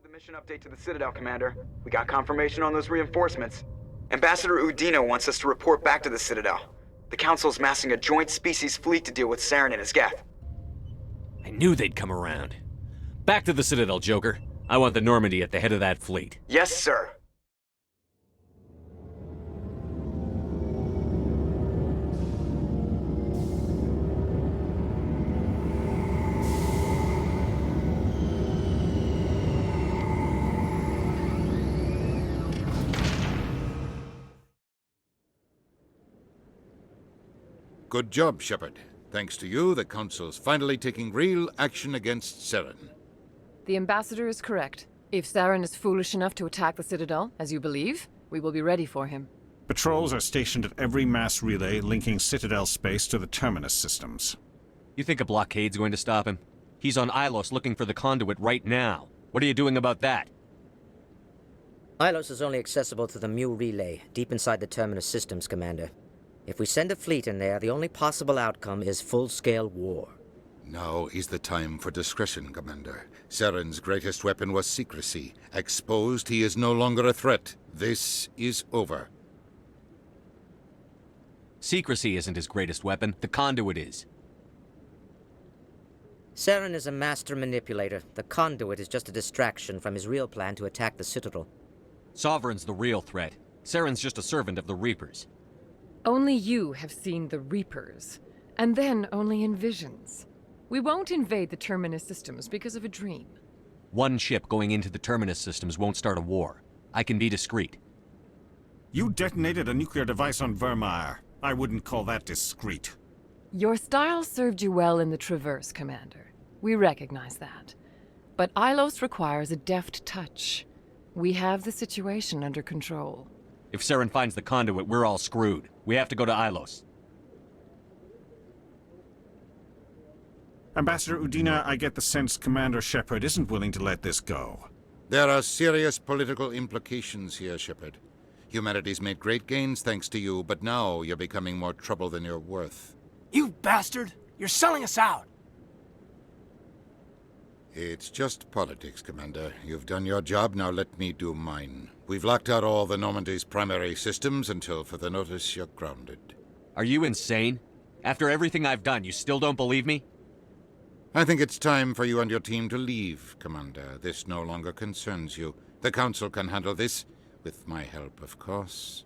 the mission update to the Citadel, Commander. We got confirmation on those reinforcements. Ambassador Udina wants us to report back to the Citadel. The Council's massing a joint species fleet to deal with Saren and his Geth. I knew they'd come around. Back to the Citadel, Joker. I want the Normandy at the head of that fleet. Yes, sir. Good job, Shepard. Thanks to you, the Council's finally taking real action against Saren. The Ambassador is correct. If Saren is foolish enough to attack the Citadel, as you believe, we will be ready for him. Patrols are stationed at every mass relay linking Citadel space to the Terminus systems. You think a blockade's going to stop him? He's on Ilos looking for the Conduit right now. What are you doing about that? Ilos is only accessible to the Mu relay, deep inside the Terminus systems, Commander. If we send a fleet in there, the only possible outcome is full-scale war. Now is the time for discretion, Commander. Saren's greatest weapon was secrecy. Exposed, he is no longer a threat. This is over. Secrecy isn't his greatest weapon. The Conduit is. Saren is a master manipulator. The Conduit is just a distraction from his real plan to attack the Citadel. Sovereign's the real threat. Saren's just a servant of the Reapers. Only you have seen the Reapers, and then only in visions. We won't invade the Terminus systems because of a dream. One ship going into the Terminus systems won't start a war. I can be discreet. You detonated a nuclear device on Vermeer. I wouldn't call that discreet. Your style served you well in the Traverse, Commander. We recognize that. But Ilos requires a deft touch. We have the situation under control. If Saren finds the Conduit, we're all screwed. We have to go to Ilos. Ambassador Udina, I get the sense Commander Shepard isn't willing to let this go. There are serious political implications here, Shepard. Humanity's made great gains thanks to you, but now you're becoming more trouble than you're worth. You bastard! You're selling us out! It's just politics, Commander. You've done your job, now let me do mine. We've locked out all the Normandy's primary systems until further notice you're grounded. Are you insane? After everything I've done, you still don't believe me? I think it's time for you and your team to leave, Commander. This no longer concerns you. The Council can handle this, with my help, of course.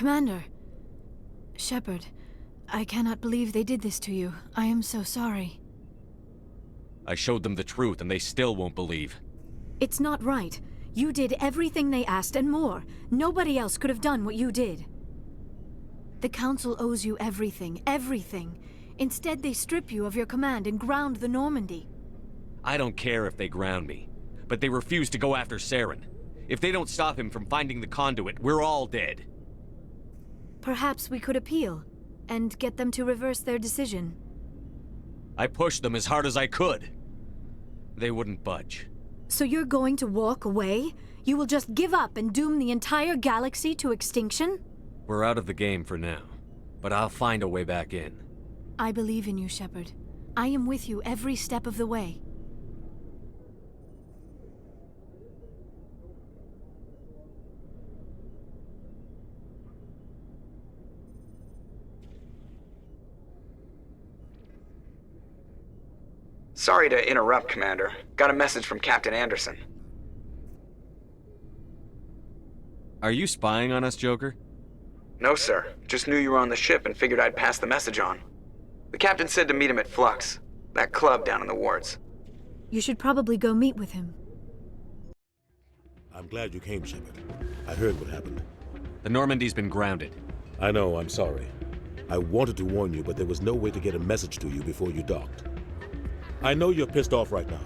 Commander. Shepard, I cannot believe they did this to you. I am so sorry. I showed them the truth and they still won't believe. It's not right. You did everything they asked and more. Nobody else could have done what you did. The Council owes you everything, everything. Instead, they strip you of your command and ground the Normandy. I don't care if they ground me, but they refuse to go after Saren. If they don't stop him from finding the Conduit, we're all dead. Perhaps we could appeal, and get them to reverse their decision. I pushed them as hard as I could. They wouldn't budge. So you're going to walk away? You will just give up and doom the entire galaxy to extinction? We're out of the game for now, but I'll find a way back in. I believe in you, Shepard. I am with you every step of the way. Sorry to interrupt, Commander. Got a message from Captain Anderson. Are you spying on us, Joker? No, sir. Just knew you were on the ship and figured I'd pass the message on. The captain said to meet him at Flux, that club down in the wards. You should probably go meet with him. I'm glad you came, Shepard. I heard what happened. The Normandy's been grounded. I know, I'm sorry. I wanted to warn you, but there was no way to get a message to you before you docked. I know you're pissed off right now,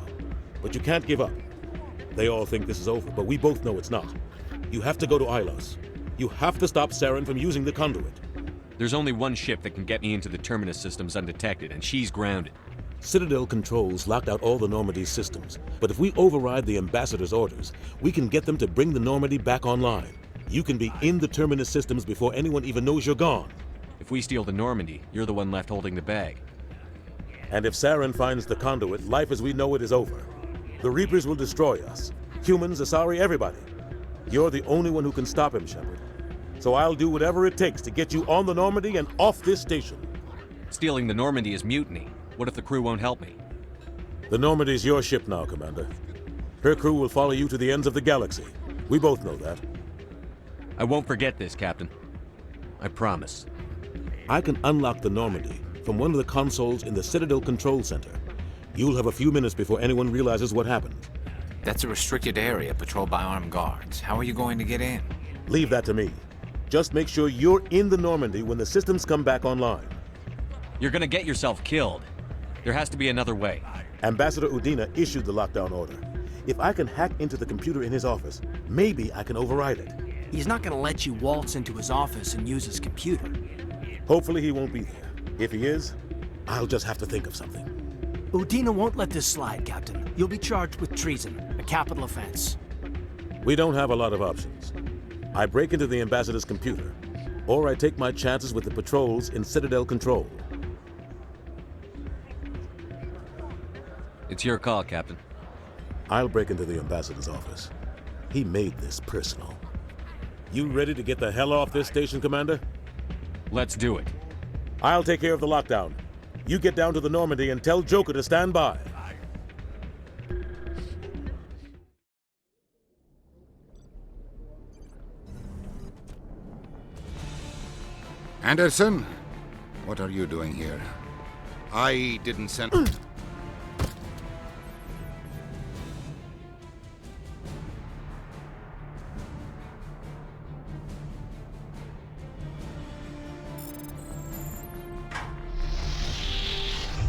but you can't give up. They all think this is over, but we both know it's not. You have to go to Ilos. You have to stop Saren from using the Conduit. There's only one ship that can get me into the Terminus systems undetected, and she's grounded. Citadel controls locked out all the Normandy's systems, but if we override the Ambassador's orders, we can get them to bring the Normandy back online. You can be in the Terminus systems before anyone even knows you're gone. If we steal the Normandy, you're the one left holding the bag. And if Saren finds the Conduit, life as we know it is over. The Reapers will destroy us. Humans, Asari, everybody. You're the only one who can stop him, Shepard. So I'll do whatever it takes to get you on the Normandy and off this station. Stealing the Normandy is mutiny. What if the crew won't help me? The Normandy's your ship now, Commander. Her crew will follow you to the ends of the galaxy. We both know that. I won't forget this, Captain. I promise. I can unlock the Normandy from one of the consoles in the Citadel Control Center. You'll have a few minutes before anyone realizes what happened. That's a restricted area patrolled by armed guards. How are you going to get in? Leave that to me. Just make sure you're in the Normandy when the systems come back online. You're gonna get yourself killed. There has to be another way. Ambassador Udina issued the lockdown order. If I can hack into the computer in his office, maybe I can override it. He's not gonna let you waltz into his office and use his computer. Hopefully he won't be there. If he is, I'll just have to think of something. Udina won't let this slide, Captain. You'll be charged with treason, a capital offense. We don't have a lot of options. I break into the Ambassador's computer, or I take my chances with the patrols in Citadel Control. It's your call, Captain. I'll break into the Ambassador's office. He made this personal. You ready to get the hell off this station, Commander? Let's do it. I'll take care of the lockdown. You get down to the Normandy and tell Joker to stand by. Anderson, what are you doing here? I didn't send...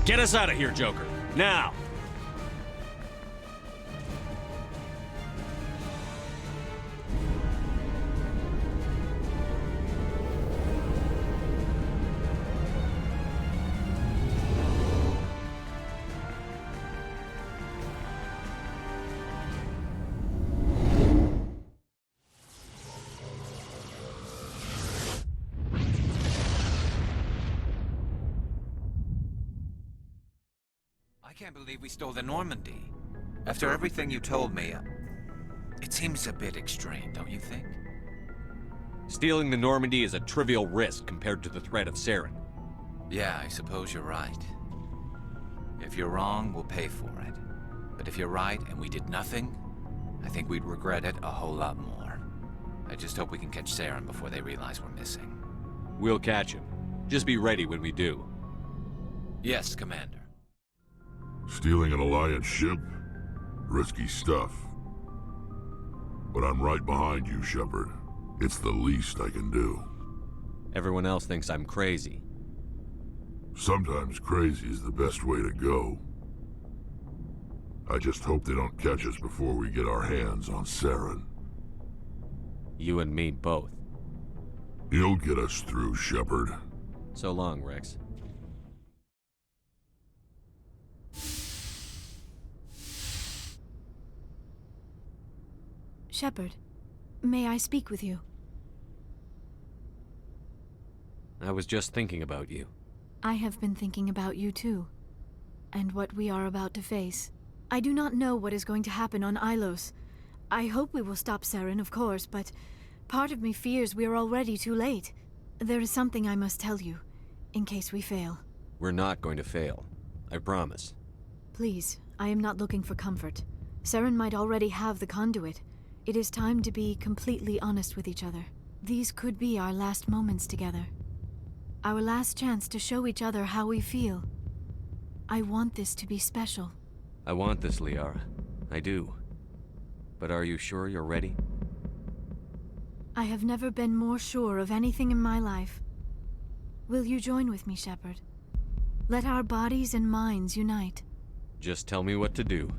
Get us out of here, Joker. Now! I can't believe we stole the Normandy. After everything you told me, it seems a bit extreme, don't you think? Stealing the Normandy is a trivial risk compared to the threat of Saren. Yeah, I suppose you're right. If you're wrong, we'll pay for it. But if you're right and we did nothing, I think we'd regret it a whole lot more. I just hope we can catch Saren before they realize we're missing. We'll catch him. Just be ready when we do. Yes, Commander. Stealing an Alliance ship? Risky stuff. But I'm right behind you, Shepard. It's the least I can do. Everyone else thinks I'm crazy. Sometimes crazy is the best way to go. I just hope they don't catch us before we get our hands on Saren. You and me both. He'll get us through, Shepard. So long, Rex. Shepard, may I speak with you? I was just thinking about you. I have been thinking about you too, and what we are about to face. I do not know what is going to happen on Ilos. I hope we will stop Saren, of course, but part of me fears we are already too late. There is something I must tell you, in case we fail. We're not going to fail. I promise. Please, I am not looking for comfort. Saren might already have the Conduit. It is time to be completely honest with each other. These could be our last moments together. Our last chance to show each other how we feel. I want this to be special. I want this, Liara. I do. But are you sure you're ready? I have never been more sure of anything in my life. Will you join with me, Shepard? Let our bodies and minds unite. Just tell me what to do.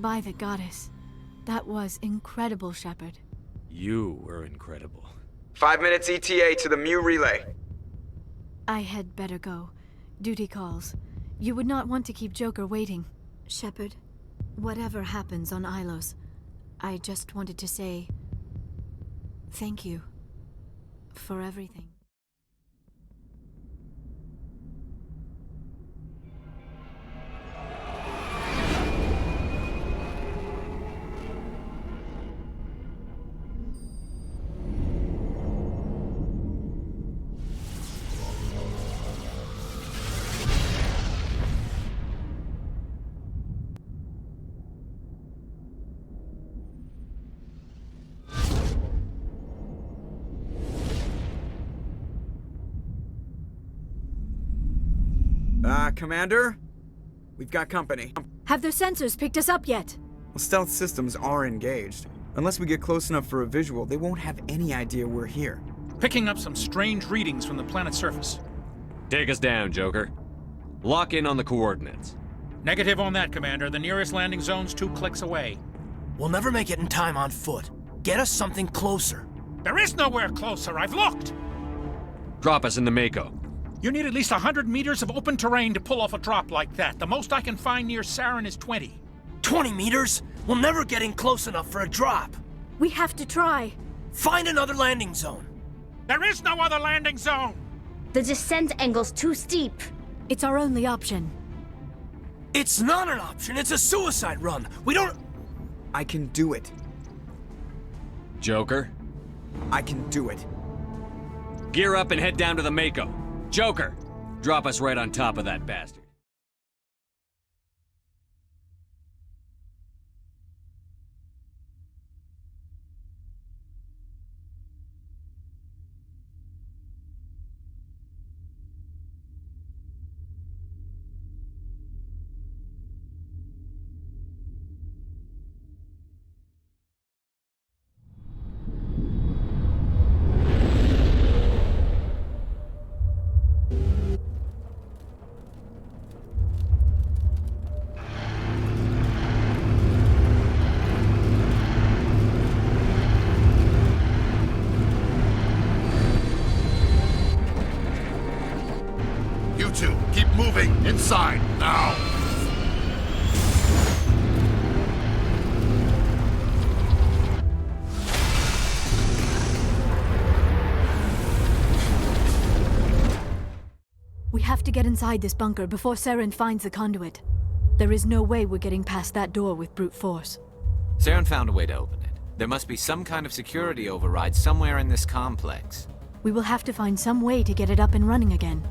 By the goddess. That was incredible, Shepard. You were incredible. 5 minutes ETA to the Mu relay. I had better go. Duty calls. You would not want to keep Joker waiting. Shepard, whatever happens on Ilos, I just wanted to say thank you for everything. Commander? We've got company. Have their sensors picked us up yet? Well, stealth systems are engaged. Unless we get close enough for a visual, they won't have any idea we're here. Picking up some strange readings from the planet's surface. Take us down, Joker. Lock in on the coordinates. Negative on that, Commander. The nearest landing zone's 2 clicks away. We'll never make it in time on foot. Get us something closer. There is nowhere closer. I've looked. Drop us in the Mako. You need at least 100 meters of open terrain to pull off a drop like that. The most I can find near Saren is 20. 20 meters? We'll never get in close enough for a drop. We have to try. Find another landing zone. There is no other landing zone! The descent angle's too steep. It's our only option. It's not an option. It's a suicide run. We don't... I can do it. Joker? I can do it. Gear up and head down to the Mako. Joker, drop us right on top of that bastard. Keep moving! Inside, now! We have to get inside this bunker before Saren finds the conduit. There is no way we're getting past that door with brute force. Saren found a way to open it. There must be some kind of security override somewhere in this complex. We will have to find some way to get it up and running again.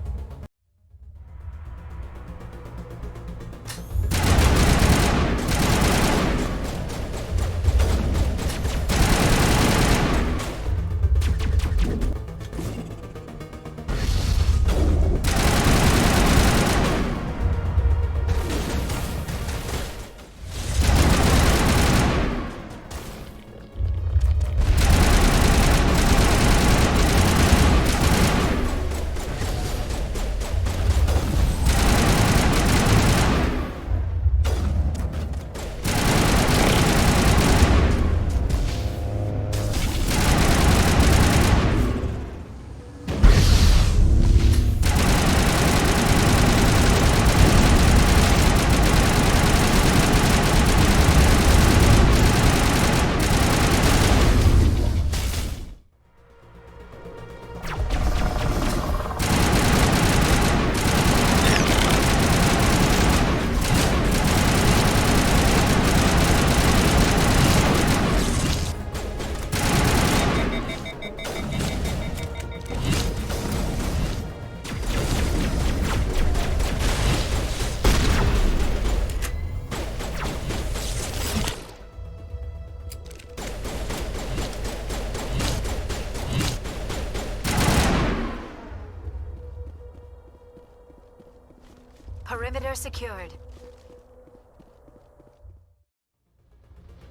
Perimeter secured.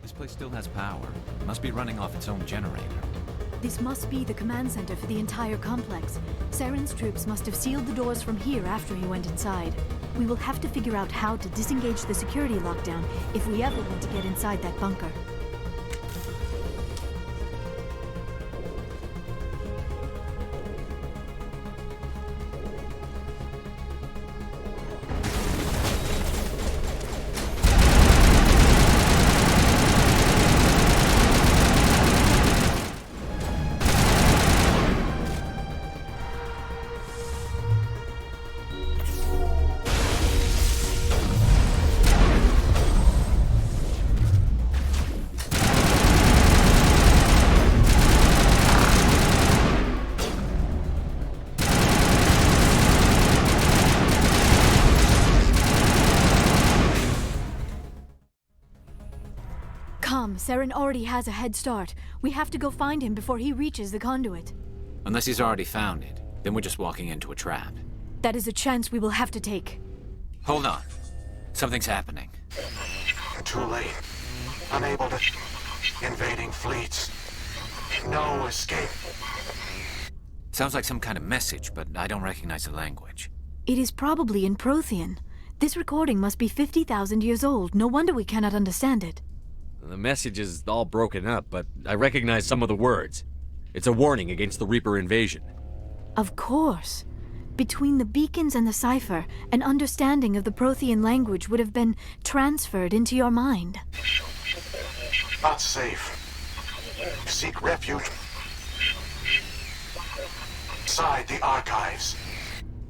This place still has power. Must be running off its own generator. This must be the command center for the entire complex. Saren's troops must have sealed the doors from here after he went inside. We will have to figure out how to disengage the security lockdown if we ever want to get inside that bunker. Saren already has a head start. We have to go find him before he reaches the conduit. Unless he's already found it, then we're just walking into a trap. That is a chance we will have to take. Hold on. Something's happening. Too late. Unable to... Invading fleets. No escape. Sounds like some kind of message, but I don't recognize the language. It is probably in Prothean. This recording must be 50,000 years old. No wonder we cannot understand it. The message is all broken up, but I recognize some of the words. It's a warning against the Reaper invasion. Of course. Between the beacons and the cipher, an understanding of the Prothean language would have been transferred into your mind. Not safe. Seek refuge inside the archives.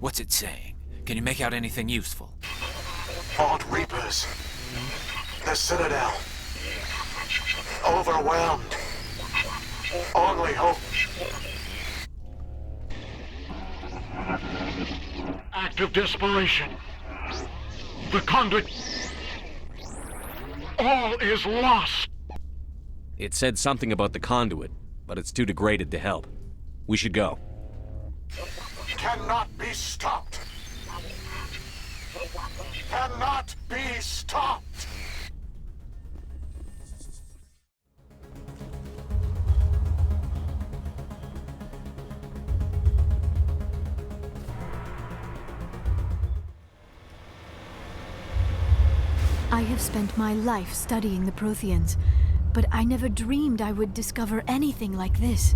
What's it saying? Can you make out anything useful? Fought Reapers. The Citadel. Overwhelmed. Only hope. Act of desperation. The Conduit. All is lost. It said something about the Conduit, but it's too degraded to help. We should go. Cannot be stopped. Cannot be stopped. I have spent my life studying the Protheans, but I never dreamed I would discover anything like this.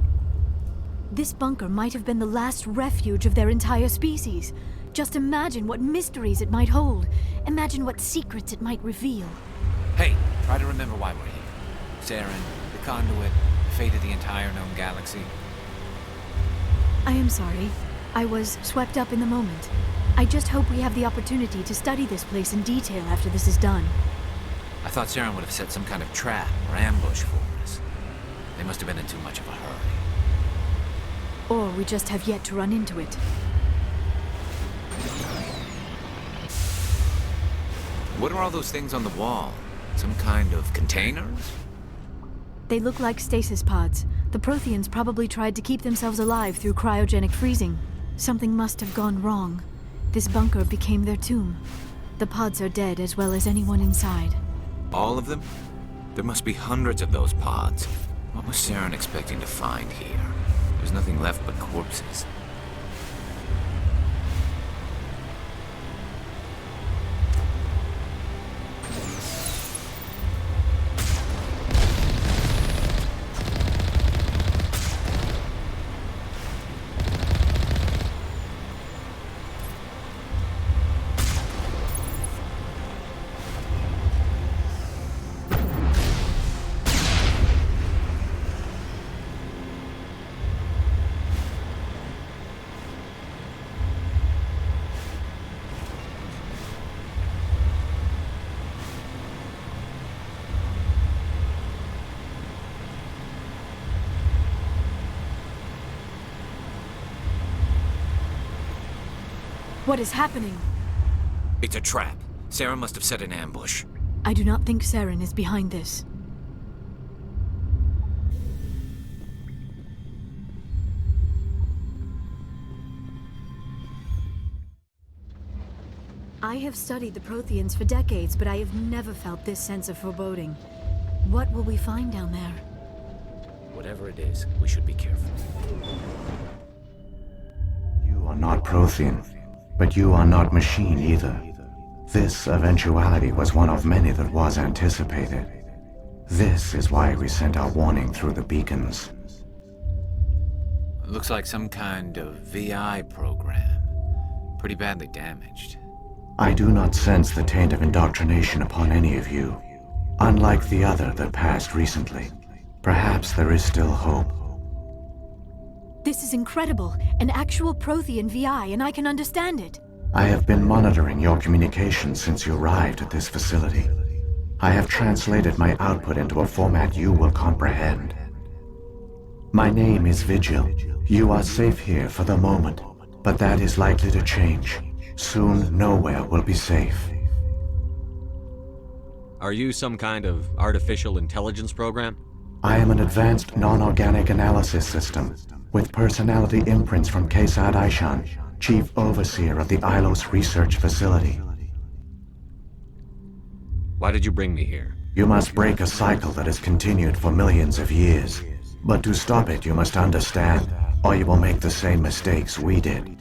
This bunker might have been the last refuge of their entire species. Just imagine what mysteries it might hold. Imagine what secrets it might reveal. Hey, try to remember why we're here. Saren, the Conduit, the fate of the entire known galaxy. I am sorry. I was swept up in the moment. I just hope we have the opportunity to study this place in detail after this is done. I thought Saren would have set some kind of trap or ambush for us. They must have been in too much of a hurry. Or we just have yet to run into it. What are all those things on the wall? Some kind of containers? They look like stasis pods. The Protheans probably tried to keep themselves alive through cryogenic freezing. Something must have gone wrong. This bunker became their tomb. The pods are dead as well as anyone inside. All of them? There must be hundreds of those pods. What was Saren expecting to find here? There's nothing left but corpses. What is happening? It's a trap. Saren must have set an ambush. I do not think Saren is behind this. I have studied the Protheans for decades, but I have never felt this sense of foreboding. What will we find down there? Whatever it is, we should be careful. You are not Prothean, but you are not machine either. This eventuality was one of many that was anticipated. This is why we sent our warning through the beacons. It looks like some kind of VI program. Pretty badly damaged. I do not sense the taint of indoctrination upon any of you. Unlike the other that passed recently, perhaps there is still hope. This is incredible. An actual Prothean VI, and I can understand it. I have been monitoring your communications since you arrived at this facility. I have translated my output into a format you will comprehend. My name is Vigil. You are safe here for the moment, but that is likely to change. Soon, nowhere will be safe. Are you some kind of artificial intelligence program? I am an advanced non-organic analysis system, with personality imprints from Kesad Aishan, Chief Overseer of the Ilos Research Facility. Why did you bring me here? You must break a cycle that has continued for millions of years. But to stop it, you must understand, or you will make the same mistakes we did.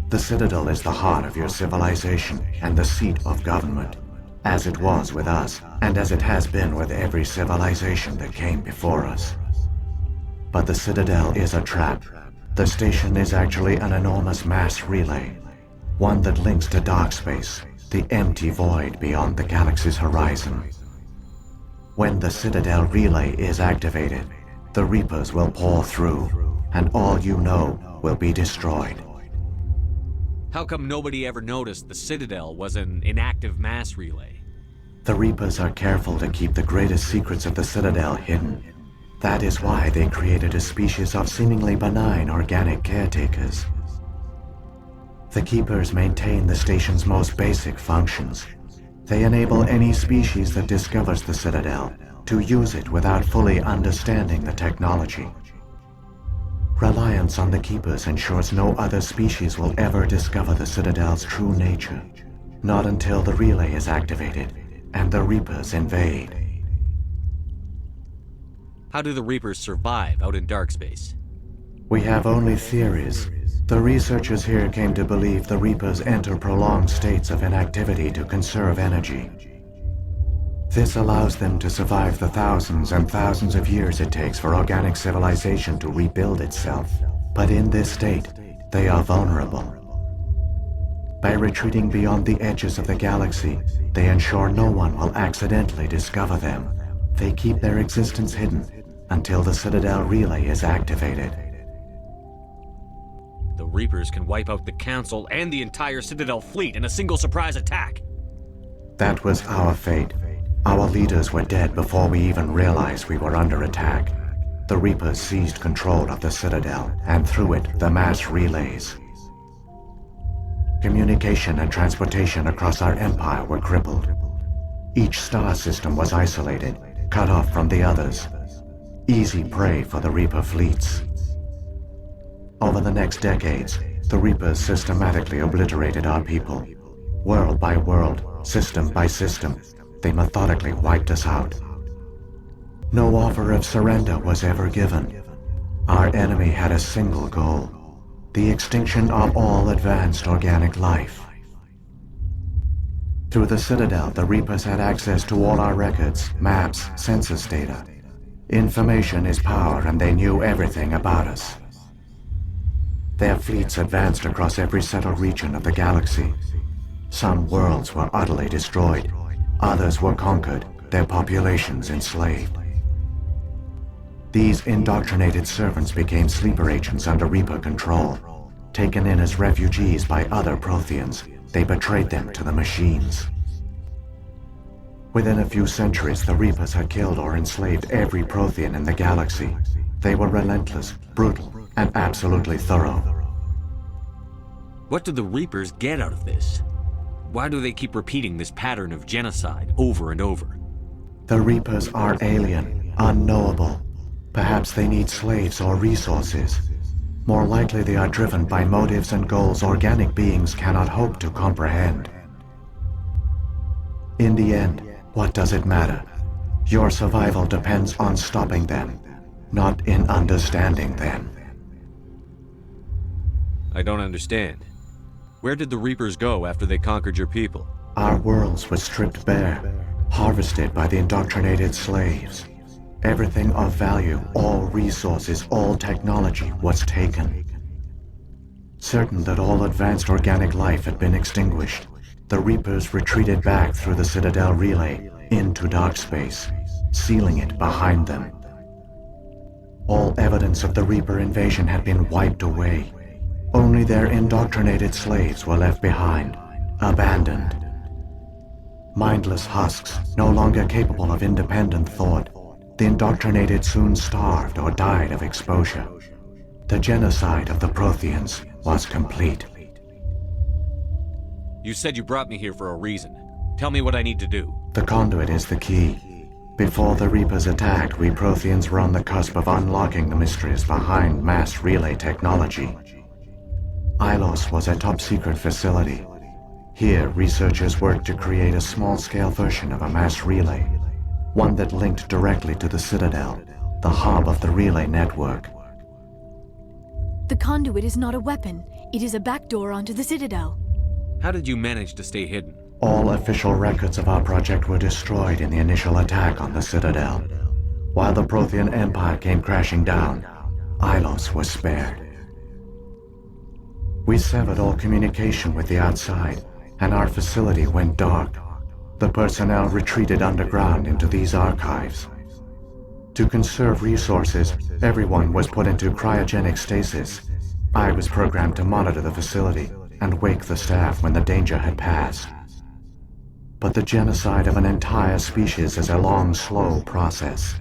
The Citadel is the heart of your civilization and the seat of government, as it was with us, and as it has been with every civilization that came before us. But the Citadel is a trap. The station is actually an enormous mass relay, one that links to dark space, the empty void beyond the galaxy's horizon. When the Citadel relay is activated, the Reapers will pour through, and all you know will be destroyed. How come nobody ever noticed the Citadel was an inactive mass relay? The Reapers are careful to keep the greatest secrets of the Citadel hidden. That is why they created a species of seemingly benign organic caretakers. The Keepers maintain the station's most basic functions. They enable any species that discovers the Citadel to use it without fully understanding the technology. Reliance on the Keepers ensures no other species will ever discover the Citadel's true nature, not until the relay is activated and the Reapers invade. How do the Reapers survive out in dark space? We have only theories. The researchers here came to believe the Reapers enter prolonged states of inactivity to conserve energy. This allows them to survive the thousands and thousands of years it takes for organic civilization to rebuild itself. But in this state, they are vulnerable. By retreating beyond the edges of the galaxy, they ensure no one will accidentally discover them. They keep their existence hidden until the Citadel relay is activated. The Reapers can wipe out the Council and the entire Citadel fleet in a single surprise attack. That was our fate. Our leaders were dead before we even realized we were under attack. The Reapers seized control of the Citadel, and through it, the mass relays. Communication and transportation across our empire were crippled. Each star system was isolated, cut off from the others. Easy prey for the Reaper fleets. Over the next decades, the Reapers systematically obliterated our people. World by world, system by system, they methodically wiped us out. No offer of surrender was ever given. Our enemy had a single goal: the extinction of all advanced organic life. Through the Citadel, the Reapers had access to all our records, maps, census data. Information is power, and they knew everything about us. Their fleets advanced across every settled region of the galaxy. Some worlds were utterly destroyed. Others were conquered, their populations enslaved. These indoctrinated servants became sleeper agents under Reaper control. Taken in as refugees by other Protheans, they betrayed them to the machines. Within a few centuries, the Reapers had killed or enslaved every Prothean in the galaxy. They were relentless, brutal, and absolutely thorough. What do the Reapers get out of this? Why do they keep repeating this pattern of genocide over and over? The Reapers are alien, unknowable. Perhaps they need slaves or resources. More likely they are driven by motives and goals organic beings cannot hope to comprehend. In the end, what does it matter? Your survival depends on stopping them, not in understanding them. I don't understand. Where did the Reapers go after they conquered your people? Our worlds were stripped bare, harvested by the indoctrinated slaves. Everything of value, all resources, all technology was taken. Certain that all advanced organic life had been extinguished, the Reapers retreated back through the Citadel relay into dark space, sealing it behind them. All evidence of the Reaper invasion had been wiped away. Only their indoctrinated slaves were left behind, abandoned. Mindless husks, no longer capable of independent thought, the indoctrinated soon starved or died of exposure. The genocide of the Protheans was complete. You said you brought me here for a reason. Tell me what I need to do. The Conduit is the key. Before the Reapers attacked, we Protheans were on the cusp of unlocking the mysteries behind mass relay technology. Ilos was a top-secret facility. Here, researchers worked to create a small-scale version of a mass relay, one that linked directly to the Citadel, the hub of the relay network. The Conduit is not a weapon. It is a backdoor onto the Citadel. How did you manage to stay hidden? All official records of our project were destroyed in the initial attack on the Citadel. While the Prothean Empire came crashing down, Ilos was spared. We severed all communication with the outside, and our facility went dark. The personnel retreated underground into these archives. To conserve resources, everyone was put into cryogenic stasis. I was programmed to monitor the facility and wake the staff when the danger had passed. But the genocide of an entire species is a long, slow process.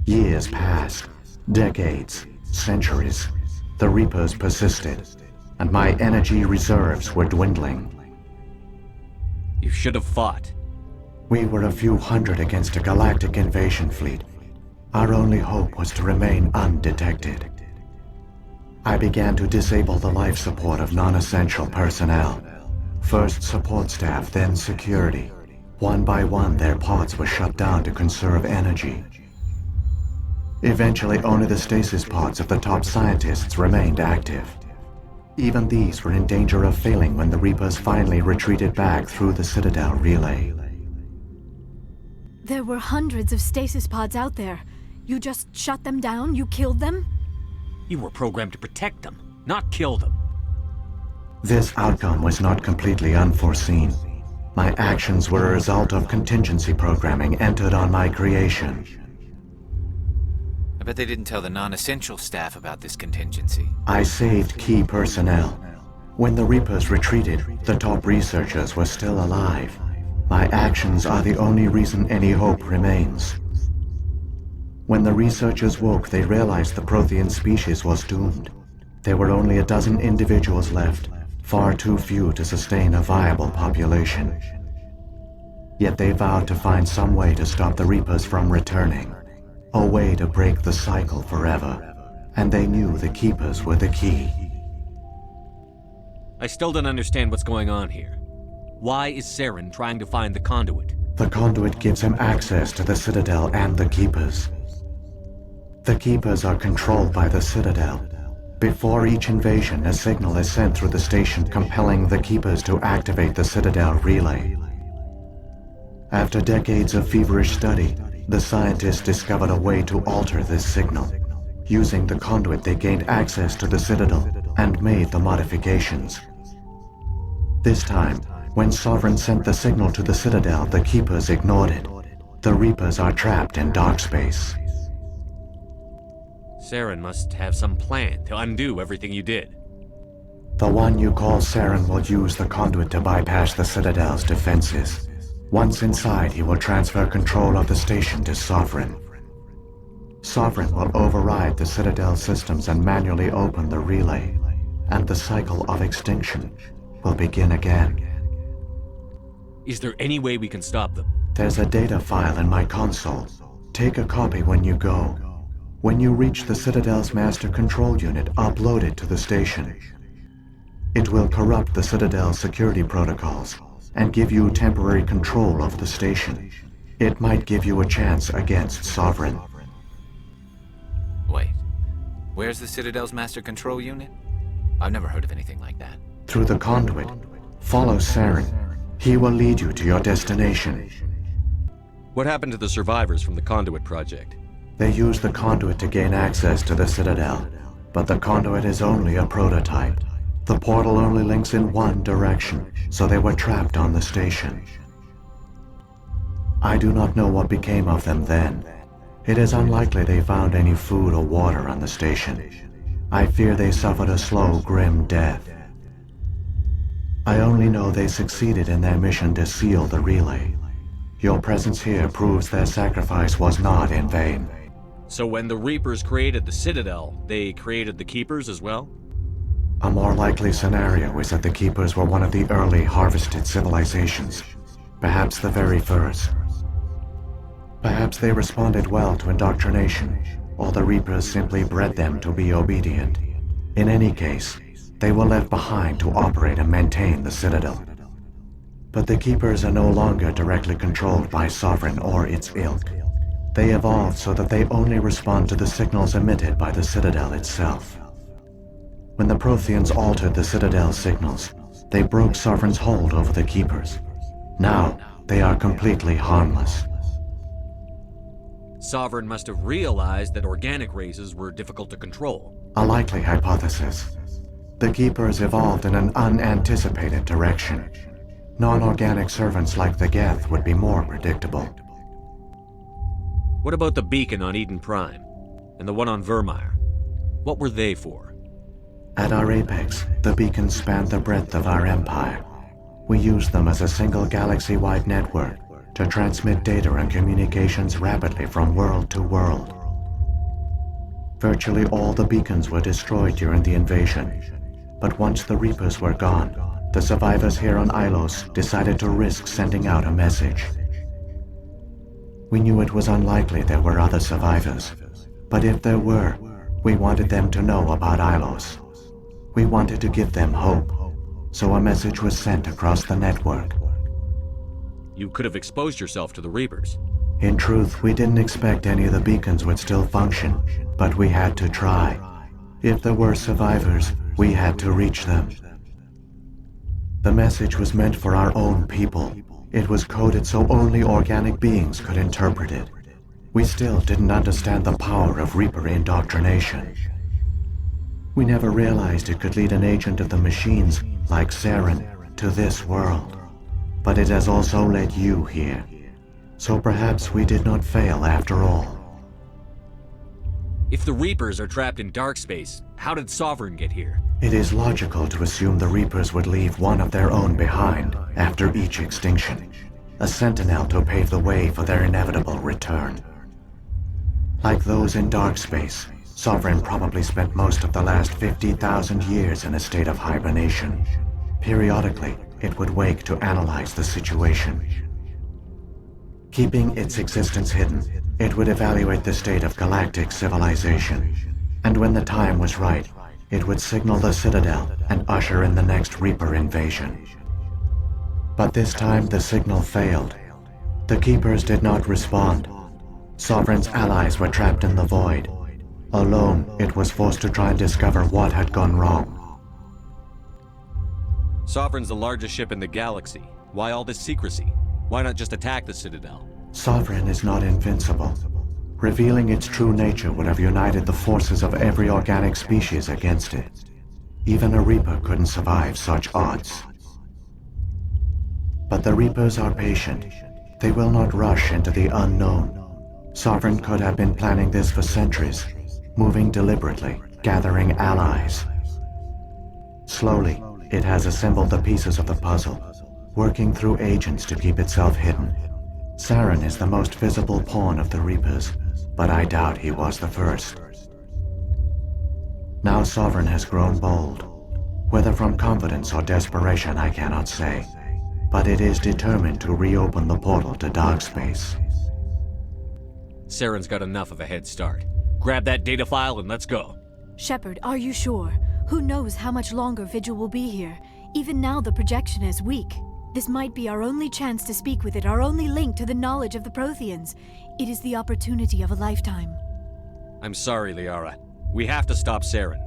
Years passed, decades, centuries. The Reapers persisted, and my energy reserves were dwindling. You should have fought. We were a few hundred against a galactic invasion fleet. Our only hope was to remain undetected. I began to disable the life support of non-essential personnel. First support staff, then security. One by one, their pods were shut down to conserve energy. Eventually, only the stasis pods of the top scientists remained active. Even these were in danger of failing when the Reapers finally retreated back through the Citadel relay. There were hundreds of stasis pods out there. You just shut them down? You killed them? You were programmed to protect them, not kill them. This outcome was not completely unforeseen. My actions were a result of contingency programming entered on my creation. I bet they didn't tell the non-essential staff about this contingency. I saved key personnel. When the Reapers retreated, the top researchers were still alive. My actions are the only reason any hope remains. When the researchers woke, they realized the Prothean species was doomed. There were only a dozen individuals left, far too few to sustain a viable population. Yet they vowed to find some way to stop the Reapers from returning, a way to break the cycle forever, and they knew the Keepers were the key. I still don't understand what's going on here. Why is Saren trying to find the Conduit? The Conduit gives him access to the Citadel and the Keepers. The Keepers are controlled by the Citadel. Before each invasion, a signal is sent through the station compelling the Keepers to activate the Citadel relay. After decades of feverish study, the scientists discovered a way to alter this signal. Using the Conduit, they gained access to the Citadel and made the modifications. This time, when Saren sent the signal to the Citadel, the Keepers ignored it. The Reapers are trapped in dark space. Saren must have some plan to undo everything you did. The one you call Saren will use the Conduit to bypass the Citadel's defenses. Once inside, he will transfer control of the station to Sovereign. Sovereign will override the Citadel systems and manually open the relay, and the cycle of extinction will begin again. Is there any way we can stop them? There's a data file in my console. Take a copy when you go. When you reach the Citadel's master control unit, upload it to the station. It will corrupt the Citadel's security protocols and give you temporary control of the station. It might give you a chance against Sovereign. Wait, where's the Citadel's master control unit? I've never heard of anything like that. Through the Conduit. Follow Saren. He will lead you to your destination. What happened to the survivors from the Conduit project? They used the Conduit to gain access to the Citadel, but the Conduit is only a prototype. The portal only links in one direction, so they were trapped on the station. I do not know what became of them then. It is unlikely they found any food or water on the station. I fear they suffered a slow, grim death. I only know they succeeded in their mission to seal the relay. Your presence here proves their sacrifice was not in vain. So when the Reapers created the Citadel, they created the Keepers as well? A more likely scenario is that the Keepers were one of the early harvested civilizations, perhaps the very first. Perhaps they responded well to indoctrination, or the Reapers simply bred them to be obedient. In any case, they were left behind to operate and maintain the Citadel. But the Keepers are no longer directly controlled by Sovereign or its ilk. They evolved so that they only respond to the signals emitted by the Citadel itself. When the Protheans altered the Citadel's signals, they broke Sovereign's hold over the Keepers. Now, they are completely harmless. Sovereign must have realized that organic races were difficult to control. A likely hypothesis. The Keepers evolved in an unanticipated direction. Non-organic servants like the Geth would be more predictable. What about the beacon on Eden Prime? And the one on Vermeer? What were they for? At our apex, the beacons spanned the breadth of our empire. We used them as a single galaxy-wide network to transmit data and communications rapidly from world to world. Virtually all the beacons were destroyed during the invasion, but once the Reapers were gone, the survivors here on Ilos decided to risk sending out a message. We knew it was unlikely there were other survivors, but if there were, we wanted them to know about Ilos. We wanted to give them hope, so a message was sent across the network. You could have exposed yourself to the Reapers. In truth, we didn't expect any of the beacons would still function, but we had to try. If there were survivors, we had to reach them. The message was meant for our own people. It was coded so only organic beings could interpret it. We still didn't understand the power of Reaper indoctrination. We never realized it could lead an agent of the machines, like Saren, to this world. But it has also led you here. So perhaps we did not fail after all. If the Reapers are trapped in dark space, how did Sovereign get here? It is logical to assume the Reapers would leave one of their own behind after each extinction. A sentinel to pave the way for their inevitable return. Like those in dark space, Sovereign probably spent most of the last 50,000 years in a state of hibernation. Periodically, it would wake to analyze the situation. Keeping its existence hidden, it would evaluate the state of galactic civilization. And when the time was right, it would signal the Citadel and usher in the next Reaper invasion. But this time the signal failed. The Keepers did not respond. Sovereign's allies were trapped in the void. Alone, it was forced to try and discover what had gone wrong. Sovereign's the largest ship in the galaxy. Why all this secrecy? Why not just attack the Citadel? Sovereign is not invincible. Revealing its true nature would have united the forces of every organic species against it. Even a Reaper couldn't survive such odds. But the Reapers are patient. They will not rush into the unknown. Sovereign could have been planning this for centuries, moving deliberately, gathering allies. Slowly, it has assembled the pieces of the puzzle, working through agents to keep itself hidden. Saren is the most visible pawn of the Reapers, but I doubt he was the first. Now Sovereign has grown bold. Whether from confidence or desperation, I cannot say. But it is determined to reopen the portal to dark space. Saren's got enough of a head start. Grab that data file and let's go. Shepard, are you sure? Who knows how much longer Vigil will be here? Even now the projection is weak. This might be our only chance to speak with it, our only link to the knowledge of the Protheans. It is the opportunity of a lifetime. I'm sorry, Liara. We have to stop Saren.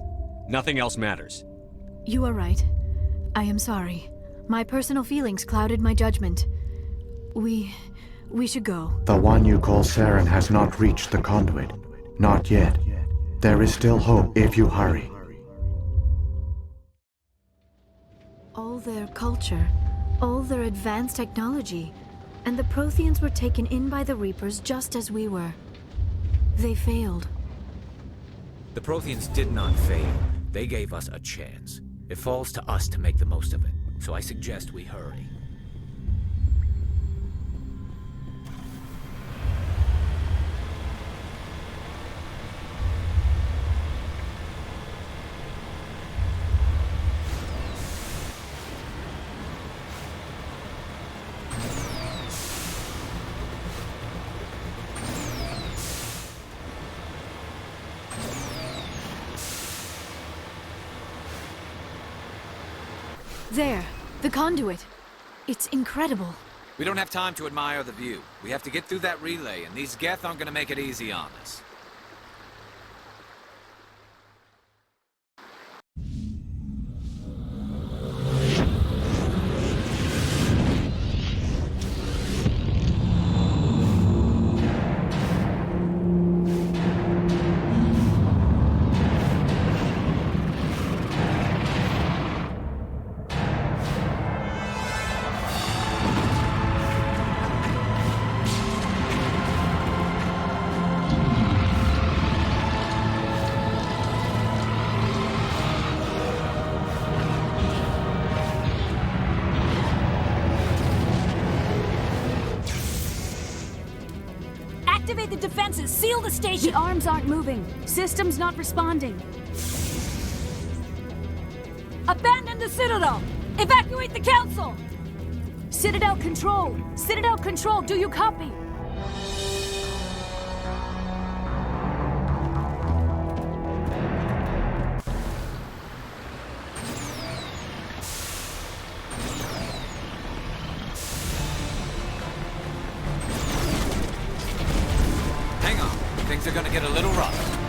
Nothing else matters. You are right. I am sorry. My personal feelings clouded my judgment. We should go. The one you call Saren has not reached the Conduit. Not yet. There is still hope if you hurry. All their culture, all their advanced technology, and the Protheans were taken in by the Reapers just as we were. They failed. The Protheans did not fail. They gave us a chance. It falls to us to make the most of it. So I suggest we hurry. There, the Conduit. It's incredible. We don't have time to admire the view. We have to get through that relay, and these Geth aren't gonna make it easy on us. Activate the defenses! Seal the station! The arms aren't moving. Systems not responding. Abandon the Citadel! Evacuate the Council! Citadel Control! Citadel Control, do you copy? Hang on. Things are gonna get a little rough.